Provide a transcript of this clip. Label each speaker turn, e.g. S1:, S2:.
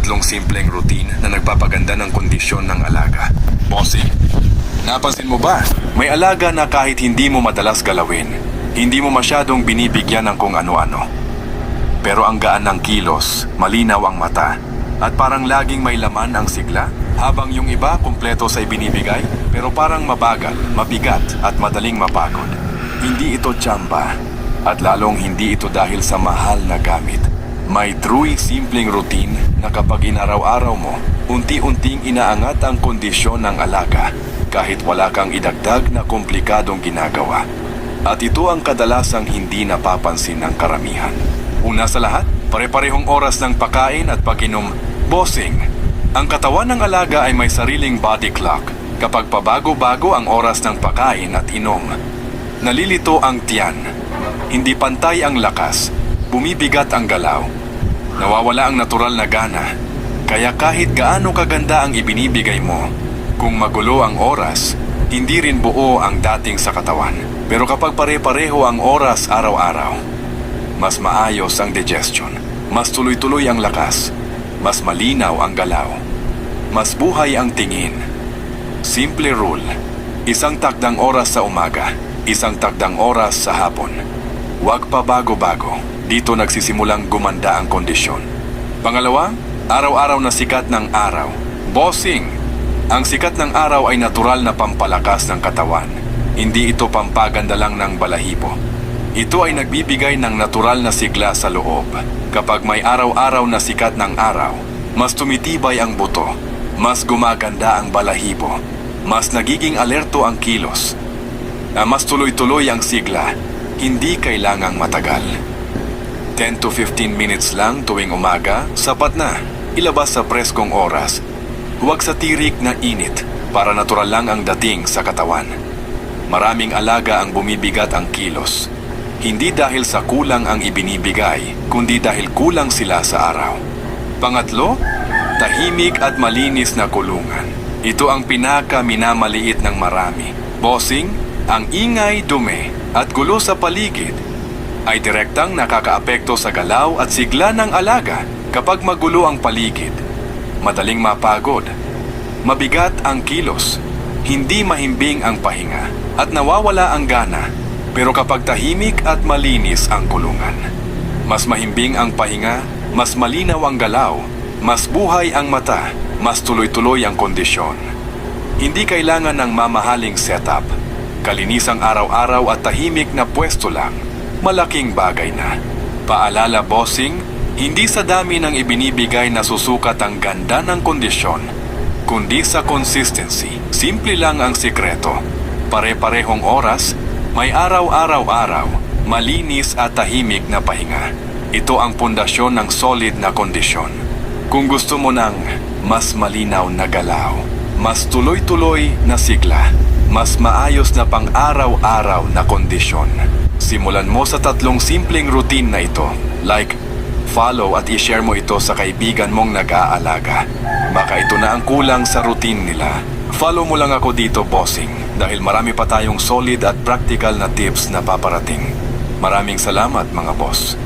S1: tatlong simpleng routine na nagpapaganda ng kondisyon ng alaga. Bossing, napansin mo ba? May alaga na kahit hindi mo madalas galawin, hindi mo masyadong binibigyan ng kung ano-ano. Pero ang gaan ng kilos, malinaw ang mata, at parang laging may laman ang sigla. Habang yung iba kumpleto sa ibinibigay, pero parang mabagal, mabigat at madaling mapagod. Hindi ito tsamba, at lalong hindi ito dahil sa mahal na gamit. May truly simpleng routine na kapag inaraw-araw mo, unti-unting inaangat ang kondisyon ng alaga kahit wala kang idagdag na komplikadong ginagawa. At ito ang kadalasang hindi napapansin ng karamihan. Una sa lahat, pare-parehong oras ng pagkain at pag-inom. Bossing, ang katawan ng alaga ay may sariling body clock. Kapag pabago-bago ang oras ng pagkain at inom, nalilito ang tiyan. Hindi pantay ang lakas, bumibigat ang galaw. Nawawala ang natural na gana. Kaya kahit gaano kaganda ang ibinibigay mo, kung magulo ang oras, hindi rin buo ang dating sa katawan. Pero kapag pare-pareho ang oras araw-araw, mas maayos ang digestion, mas tuloy-tuloy ang lakas, mas malinaw ang galaw, mas buhay ang tingin. Simple rule, isang takdang oras sa umaga, isang takdang oras sa hapon. Huwag pa bago-bago, dito nagsisimulang gumanda ang kondisyon. Pangalawa, araw-araw na sikat ng araw. Bossing, ang sikat ng araw ay natural na pampalakas ng katawan. Hindi ito pampaganda lang ng balahibo. Ito ay nagbibigay ng natural na sigla sa loob. Kapag may araw-araw na sikat ng araw, mas tumitibay ang buto, mas gumaganda ang balahibo, mas nagiging alerto ang kilos, mas tuloy-tuloy ang sigla, hindi kailangang matagal. 10 to 15 minutes lang tuwing umaga, sapat na. Ilabas sa preskong oras. Huwag sa tirik na init para natural lang ang dating sa katawan. Maraming alaga ang bumibigat ang kilos. Hindi dahil sa kulang ang ibinibigay, kundi dahil kulang sila sa araw. Pangatlo, tahimik at malinis na kulungan. Ito ang pinaka-minamaliit ng marami. Bossing, ang ingay, dumi at gulo sa paligid ay direktang nakakaapekto sa galaw at sigla ng alaga. Kapag magulo ang paligid, madaling mapagod, mabigat ang kilos, hindi mahimbing ang pahinga at nawawala ang gana. Pero kapag tahimik at malinis ang kulungan, mas mahimbing ang pahinga, mas malinaw ang galaw, mas buhay ang mata, mas tuloy-tuloy ang kondisyon. Hindi kailangan ng mamahaling setup. Kalinisang araw-araw at tahimik na pwesto lang, malaking bagay na. Paalala, bossing, hindi sa dami ng ibinibigay na susukat ang ganda ng kondisyon, kundi sa consistency. Simple lang ang sikreto. Pare-parehong oras, may araw-araw-araw, malinis at tahimik na pahinga. Ito ang pundasyon ng solid na kondisyon. Kung gusto mo ng mas malinaw na galaw, mas tuloy-tuloy na sigla, mas maayos na pang-araw-araw na kondisyon, simulan mo sa tatlong simpleng routine na ito. Like, follow at i-share mo ito sa kaibigan mong nag-aalaga. Baka ito na ang kulang sa routine nila. Follow mo lang ako dito, bossing, dahil marami pa tayong solid at practical na tips na paparating. Maraming salamat, mga boss.